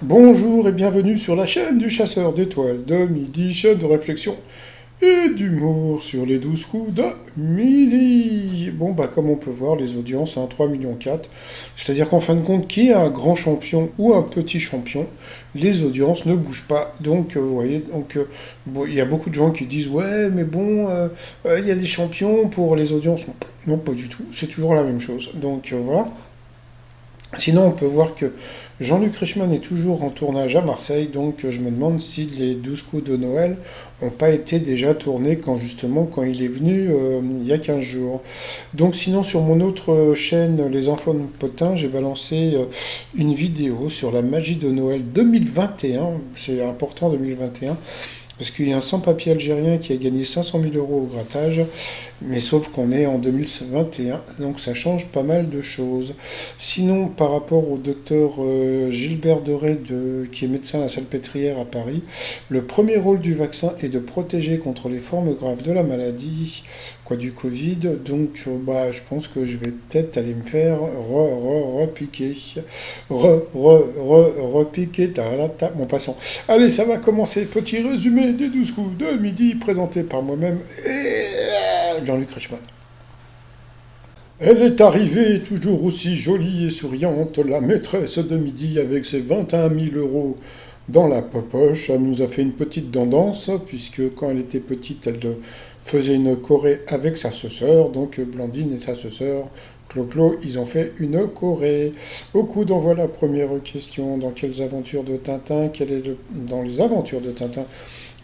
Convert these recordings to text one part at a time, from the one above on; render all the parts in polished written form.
Bonjour et bienvenue sur la chaîne du chasseur d'étoiles de midi, chaîne de réflexion et d'humour sur les 12 coups de midi. Bon, bah, comme on peut voir, les audiences, 3,4 millions. C'est-à-dire qu'en fin de compte, qui est un grand champion ou un petit champion, les audiences ne bougent pas. Donc, vous voyez, bon, il y a beaucoup de gens qui disent, ouais, mais bon, il y a des champions pour les audiences. Non, pas du tout. C'est toujours la même chose. Donc, voilà. Sinon, on peut voir que Jean-Luc Reichmann est toujours en tournage à Marseille, donc je me demande si les 12 coups de Noël n'ont pas été déjà tournés quand il est venu il y a 15 jours. Donc sinon, sur mon autre chaîne, Les Enfants de Potin, j'ai balancé une vidéo sur la magie de Noël 2021, c'est important 2021, parce qu'il y a un sans-papier algérien qui a gagné 500 000 euros au grattage, mais sauf qu'on est en 2021, donc ça change pas mal de choses. Sinon, par rapport au docteur Gilbert Doré, qui est médecin à la Salpêtrière à Paris, le premier rôle du vaccin est de protéger contre les formes graves de la maladie, quoi du Covid. Donc, bah, je pense que je vais peut-être aller me faire repiquer. Repiquer. Bon, passons. Allez, ça va commencer. Petit résumé des 12 coups de midi présenté par moi-même et Jean-Luc Reichmann. Elle est arrivée toujours aussi jolie et souriante, la maîtresse de midi avec ses 21 000 euros dans la poche. Elle nous a fait une petite tendance, puisque quand elle était petite, elle faisait une choré avec sa sœur, donc Blandine et sa sœur. Clo-Clo, ils ont fait une choré. Au coup d'envoi la première question. Dans quelles aventures de Tintin, dans les aventures de Tintin,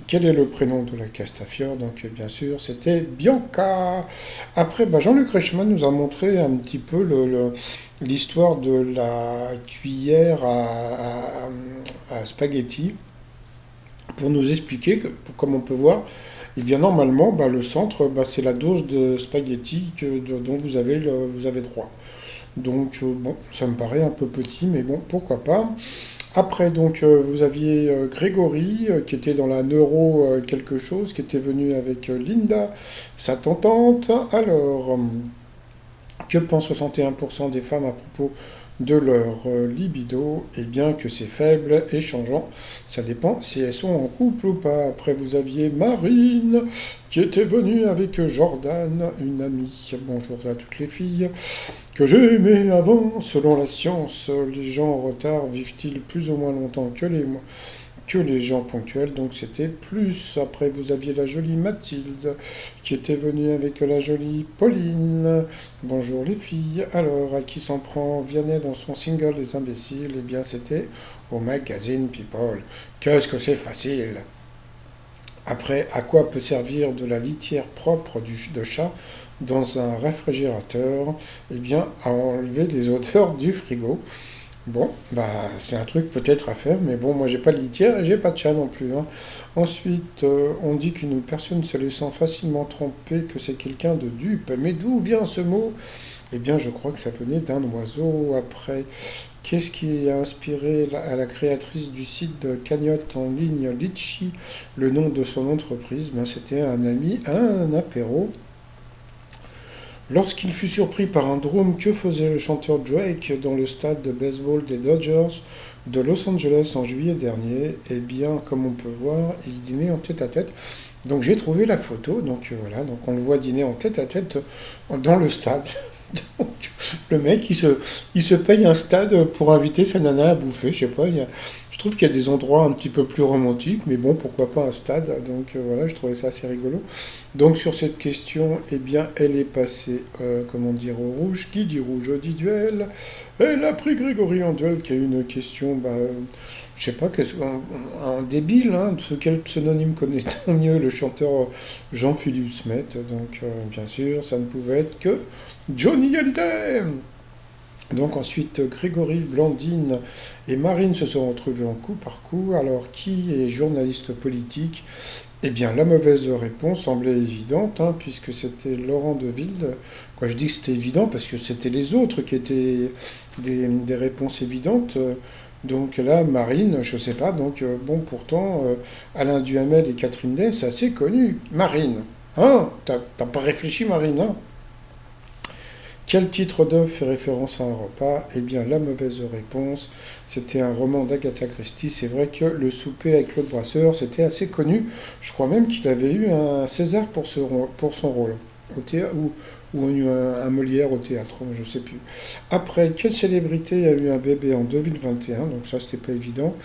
quel est le prénom de la Castafiore? Donc, bien sûr, c'était Bianca. Après, bah, Jean-Luc Reichmann nous a montré un petit peu l'histoire de la cuillère à spaghetti pour nous expliquer que, comme on peut voir, et bien normalement, bah, le centre, bah, c'est la dose de spaghetti dont vous avez droit. Donc, bon, ça me paraît un peu petit, mais bon, pourquoi pas. Après, donc, vous aviez Grégory, qui était dans la neuro quelque chose, qui était venu avec Linda, sa tentante. Alors, que pensent 61% des femmes à propos de leur libido? Eh bien que c'est faible et changeant. Ça dépend si elles sont en couple ou pas. Après, vous aviez Marine qui était venue avec Jordan, une amie. Bonjour à toutes les filles que j'ai aimées avant. Selon la science, les gens en retard vivent-ils plus ou moins longtemps que les gens ponctuels, donc c'était plus. Après, vous aviez la jolie Mathilde, qui était venue avec la jolie Pauline. Bonjour les filles. Alors, à qui s'en prend Vianney dans son single Les Imbéciles? Eh bien, c'était au magazine People. Qu'est-ce que c'est facile! Après, à quoi peut servir de la litière propre de chat dans un réfrigérateur? Eh bien, à enlever les odeurs du frigo. Bon, bah c'est un truc peut-être à faire, mais bon, moi j'ai pas de litière et j'ai pas de chat non plus, hein. Ensuite, on dit qu'une personne se laissant facilement tromper, que c'est quelqu'un de dupe. Mais d'où vient ce mot? Eh bien, je crois que ça venait d'un oiseau. Après, qu'est-ce qui a inspiré à la créatrice du site de cagnotte en ligne Litchi le nom de son entreprise? Ben, c'était un ami, un apéro. Lorsqu'il fut surpris par un drone, que faisait le chanteur Drake dans le stade de baseball des Dodgers de Los Angeles en juillet dernier? Eh bien, comme on peut voir, il dînait en tête à tête. Donc j'ai trouvé la photo, donc voilà, donc on le voit dîner en tête à tête dans le stade. Donc, le mec, il se paye un stade pour inviter sa nana à bouffer, je sais pas, je trouve qu'il y a des endroits un petit peu plus romantiques, mais bon, pourquoi pas un stade, donc voilà, je trouvais ça assez rigolo. Donc sur cette question, eh bien, elle est passée, comment dire, au rouge. Qui dit rouge dit duel. Elle a pris Grégory en duel, qui a eu une question, bah, je sais pas, un débile, hein, quel pseudonyme connaît-on mieux? Le chanteur Jean-Philippe Smet. Donc, bien sûr, ça ne pouvait être que Johnny Hallyday. Donc ensuite, Grégory, Blandine et Marine se sont retrouvés en coup par coup. Alors, qui est journaliste politique? Eh bien, la mauvaise réponse semblait évidente, hein, puisque c'était Laurent Deville. Quoi, je dis que c'était évident parce que c'était les autres qui étaient des réponses évidentes. Donc là, Marine, je sais pas. Donc bon, pourtant, Alain Duhamel et Catherine Day, c'est assez connu. Marine, hein? T'as pas réfléchi, Marine, hein? Quel titre d'œuvre fait référence à un repas? Eh bien, la mauvaise réponse, c'était un roman d'Agatha Christie. C'est vrai que Le souper avec Claude Brasseur, c'était assez connu. Je crois même qu'il avait eu un César pour son rôle, au théâtre, ou un Molière au théâtre, je ne sais plus. Après, quelle célébrité a eu un bébé en 2021? Donc ça, c'était pas évident.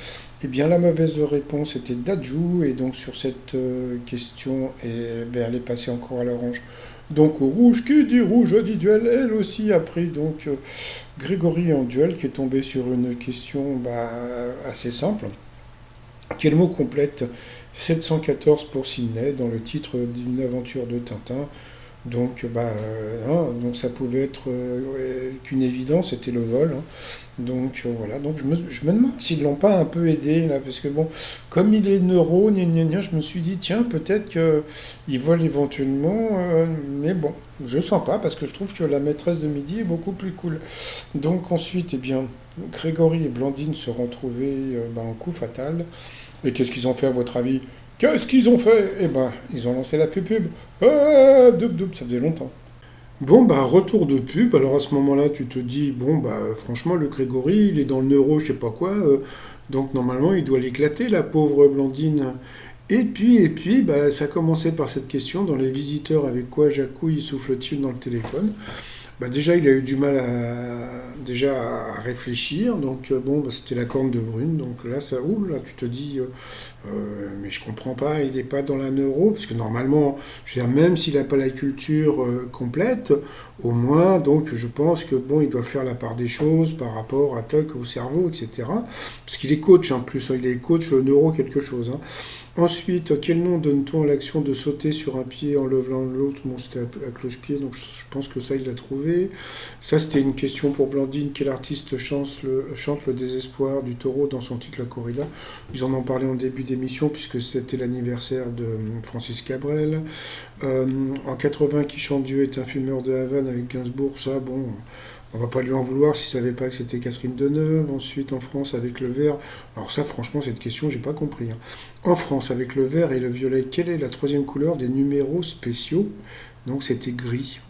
Eh bien, la mauvaise réponse était Dadju, et donc sur cette question, ben, elle est passée encore à l'orange. Donc au rouge, qui dit rouge dit duel, elle aussi a pris donc Grégory en duel, qui est tombé sur une question bah, assez simple. Quel mot complète 714 pour Sydney dans le titre d'une aventure de Tintin? Donc, hein, donc ça pouvait être ouais, qu'une évidence, c'était le vol, hein. Donc voilà, donc je me demande s'ils l'ont pas un peu aidé là, parce que bon, comme il est neuro, gna gna gna, je me suis dit, tiens, peut-être qu'ils volent éventuellement, mais bon, je sens pas, parce que je trouve que la maîtresse de midi est beaucoup plus cool. Donc ensuite, eh bien, Grégory et Blandine se retrouvés bah, en coup fatal. Et qu'est-ce qu'ils ont fait à votre avis? Qu'est-ce qu'ils ont fait? Eh ben, ils ont lancé la pub. Ah, ça faisait longtemps. Bon, bah, retour de pub. Alors à ce moment-là, tu te dis, bon, bah, franchement, le Grégory, il est dans le neuro, je sais pas quoi. Donc normalement, il doit l'éclater, la pauvre Blandine. Et puis, bah, ça a commencé par cette question dans Les Visiteurs, avec quoi Jacouille souffle-t-il dans le téléphone? Bah déjà, il a eu du mal déjà à réfléchir, donc bon, bah, c'était la corne de Brune, donc là, ça, ouh, là, tu te dis, mais je comprends pas, il n'est pas dans la neuro, parce que normalement, je veux dire, même s'il n'a pas la culture complète, au moins, donc je pense que bon, il doit faire la part des choses par rapport à TOC, au cerveau, etc. Parce qu'il est coach en plus, hein, il est coach neuro quelque chose, hein. Ensuite, quel nom donne-t-on à l'action de sauter sur un pied en levant l'autre? Bon, c'était à cloche-pied, donc je pense que ça, il l'a trouvé. Ça, c'était une question pour Blandine. Quel artiste chante le désespoir du taureau dans son titre La Corrida? Ils en ont parlé en début d'émission, puisque c'était l'anniversaire de Francis Cabrel. En 80, qui chante Dieu est un fumeur de Havane avec Gainsbourg? Ça, bon, on va pas lui en vouloir s'il savait pas que c'était Catherine Deneuve. Ensuite, en France, avec le vert. Alors ça, franchement, cette question, j'ai pas compris, hein. En France, avec le vert et le violet, quelle est la troisième couleur des numéros spéciaux? Donc c'était gris.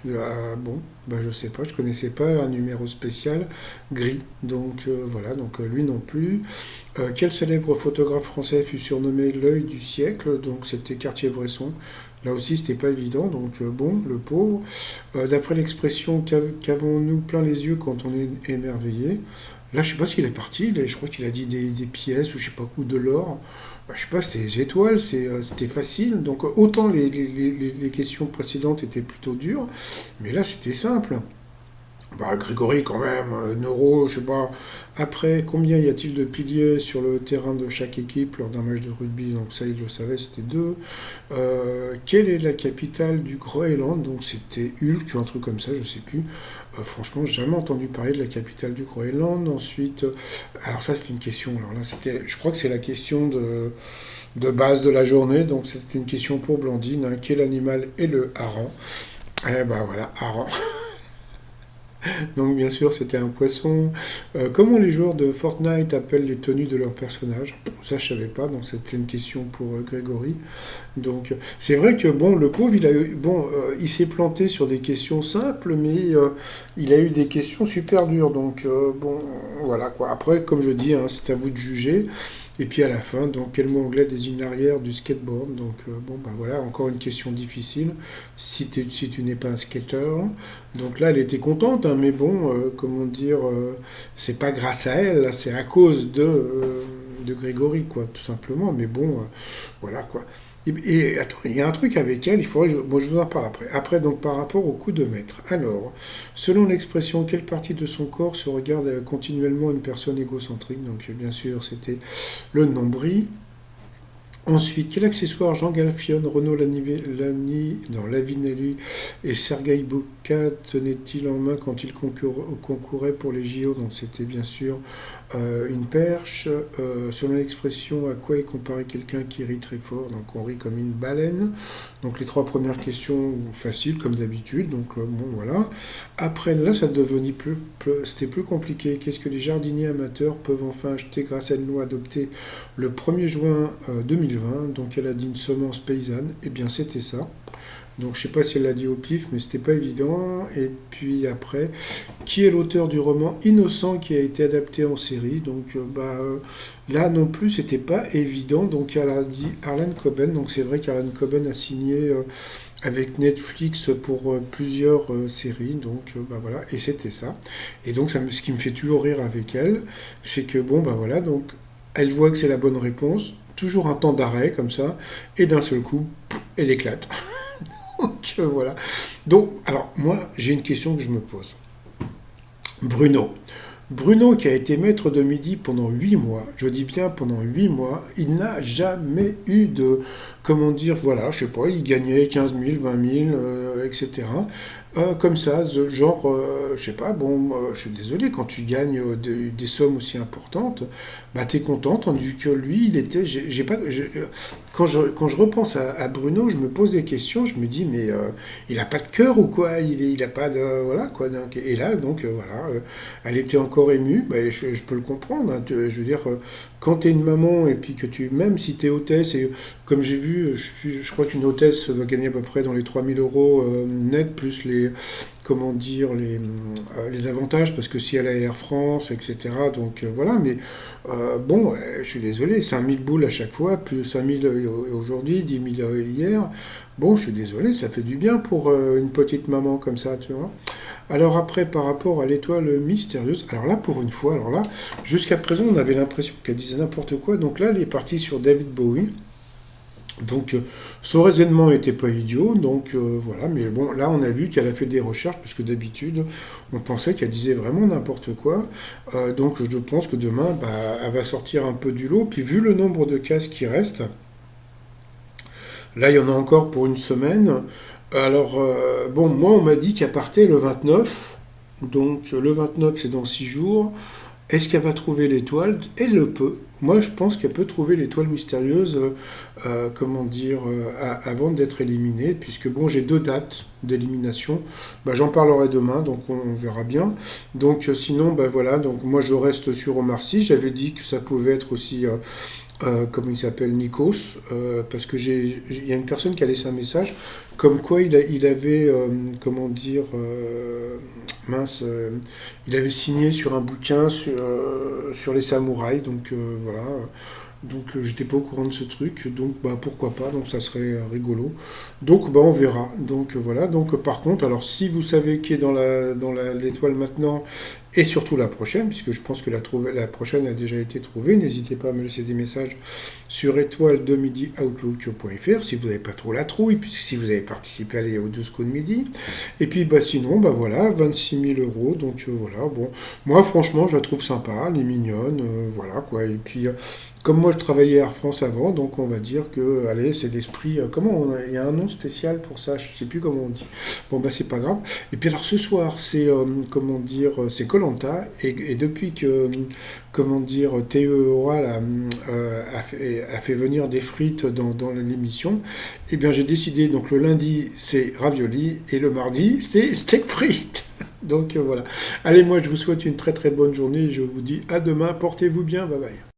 Bon, bah je sais pas, je connaissais pas un numéro spécial gris. Donc voilà, donc lui non plus. Quel célèbre photographe français fut surnommé l'œil du siècle? Donc c'était Cartier-Bresson. Là aussi, c'était pas évident, donc bon, le pauvre. D'après l'expression qu'avons-nous plein les yeux quand on est émerveillé? Là, je sais pas ce qu'il est parti, je crois qu'il a dit des pièces ou je sais pas où, de l'or. Bah, je sais pas, c'était des étoiles, c'était facile. Donc autant les questions précédentes étaient plutôt dures, mais là c'était simple. Bah, Grégory, quand même, Neuro, je sais pas. Après, combien y a-t-il de piliers sur le terrain de chaque équipe lors d'un match de rugby? Donc ça, il le savait, c'était deux. Quelle est la capitale du Groenland? Donc c'était Hulk ou un truc comme ça, je sais plus. Franchement, j'ai jamais entendu parler de la capitale du Groenland. Ensuite, alors ça, c'était une question. Alors là, je crois que c'est la question de base de la journée. Donc c'était une question pour Blandine, hein. Quel animal est le hareng? Eh ben voilà, hareng. Donc bien sûr, c'était un poisson. Comment les joueurs de Fortnite appellent les tenues de leurs personnages? Ça, je savais pas, donc c'était une question pour Grégory. Donc c'est vrai que bon, le pauvre, il s'est planté sur des questions simples, mais il a eu des questions super dures. Donc bon, voilà quoi. Après, comme je dis, hein, c'est à vous de juger. Et puis à la fin, donc quel mot anglais désigne l'arrière du skateboard? Donc bon, bah voilà, encore une question difficile. Si tu n'es pas un skater. Donc là, elle était contente, hein, mais bon, comment dire, c'est pas grâce à elle, c'est à cause de Grégory, quoi, tout simplement. Mais bon, voilà, quoi. Et attends, il y a un truc avec elle, il faudrait, bon, je vous en parle après. Après, donc, par rapport au coup de maître. Alors, selon l'expression, quelle partie de son corps se regarde continuellement une personne égocentrique? Donc, bien sûr, c'était le nombril. Ensuite, quel accessoire Jean Galfione, Renaud Lavinelli et Sergueï Bouka tenaient-ils en main quand ils concouraient pour les JO? Donc c'était bien sûr une perche. Selon l'expression, à quoi est comparé quelqu'un qui rit très fort? Donc on rit comme une baleine. Donc les trois premières questions faciles comme d'habitude. Donc bon voilà. Après là, ça devenait c'était plus compliqué. Qu'est-ce que les jardiniers amateurs peuvent enfin acheter grâce à une loi adoptée le 1er juin 2020, donc elle a dit une semence paysanne? Eh bien c'était ça. Donc je sais pas si elle l'a dit au pif, mais c'était pas évident. Et puis après, qui est l'auteur du roman Innocent qui a été adapté en série? Donc là non plus, c'était pas évident. Donc elle a dit Harlan Coben. Donc c'est vrai qu'Harlan Coben a signé avec Netflix pour plusieurs séries. Donc voilà, et c'était ça. Et donc ce qui me fait toujours rire avec elle, c'est que bon bah voilà, donc elle voit que c'est la bonne réponse. Toujours un temps d'arrêt comme ça, et d'un seul coup, elle éclate. Donc voilà. Donc, alors moi, j'ai une question que je me pose. Bruno. Bruno qui a été maître de midi pendant 8 mois, je dis bien pendant 8 mois, il n'a jamais eu de, comment dire, voilà, je sais pas, il gagnait 15 000, 20 000, etc. Comme ça, genre, je sais pas, bon, je suis désolé, quand tu gagnes des sommes aussi importantes, bah t'es content, tandis que lui, il était, j'ai pas, quand je repense à Bruno, je me pose des questions, je me dis, mais il a pas de cœur ou quoi, il a pas de, voilà, quoi, donc, et là, donc, voilà, elle était encore émue, bah, je peux le comprendre, hein, je veux dire, quand t'es une maman, et puis que tu, même si t'es hôtesse, et comme j'ai vu, je crois qu'une hôtesse doit gagner à peu près dans les 3 000 € net, plus les, comment dire, les avantages, parce que si elle a Air France, etc., donc voilà, mais bon, je suis désolé, 5 000 boules à chaque fois, plus 5 000 aujourd'hui, 10 000 hier, bon, je suis désolé, ça fait du bien pour une petite maman comme ça, tu vois. Alors après, par rapport à l'étoile mystérieuse, alors là, pour une fois, alors là, jusqu'à présent, on avait l'impression qu'elle disait n'importe quoi, donc là, elle est partie sur David Bowie, donc son raisonnement n'était pas idiot, donc voilà, mais bon, là on a vu qu'elle a fait des recherches, puisque d'habitude on pensait qu'elle disait vraiment n'importe quoi. Donc je pense que demain, bah, elle va sortir un peu du lot, puis vu le nombre de cases qui restent, là il y en a encore pour une semaine. Alors bon, moi on m'a dit qu'elle partait le 29, donc le 29 c'est dans 6 jours. Est-ce qu'elle va trouver l'étoile? Elle le peut. Moi, je pense qu'elle peut trouver l'étoile mystérieuse, comment dire, avant d'être éliminée, puisque bon, j'ai 2 dates d'élimination. Bah, j'en parlerai demain, donc on verra bien. Donc sinon, bah voilà, donc moi je reste sur Omar Sy. J'avais dit que ça pouvait être aussi comment il s'appelle, Nikos, parce que il y a une personne qui a laissé un message, comme quoi il avait, comment dire, mince, il avait signé sur un bouquin sur les samouraïs, donc voilà. Donc j'étais pas au courant de ce truc, donc bah pourquoi pas, donc ça serait rigolo. Donc bah on verra. Donc voilà, donc par contre, alors si vous savez qui est dans l'étoile maintenant, et surtout la prochaine, puisque je pense que la prochaine a déjà été trouvée, n'hésitez pas à me laisser des messages sur étoile de midi outlook.fr si vous n'avez pas trop la trouille, puisque si vous avez participé aux 12 coups de midi. Et puis bah sinon, bah voilà, 26 000 €, donc voilà, bon, moi franchement je la trouve sympa, elle est mignonne, voilà quoi, et puis comme moi je travaillais à Air France avant, donc on va dire que, allez, c'est l'esprit. Il y a un nom spécial pour ça, je sais plus comment on dit. Bon bah c'est pas grave. Et puis alors ce soir, c'est comment dire, c'est koh et depuis que comment dire, TE Oral a fait venir des frites dans l'émission, eh bien j'ai décidé, donc le lundi c'est ravioli et le mardi c'est steak frites. Donc voilà. Allez, moi je vous souhaite une très très bonne journée et je vous dis à demain, portez-vous bien, bye bye.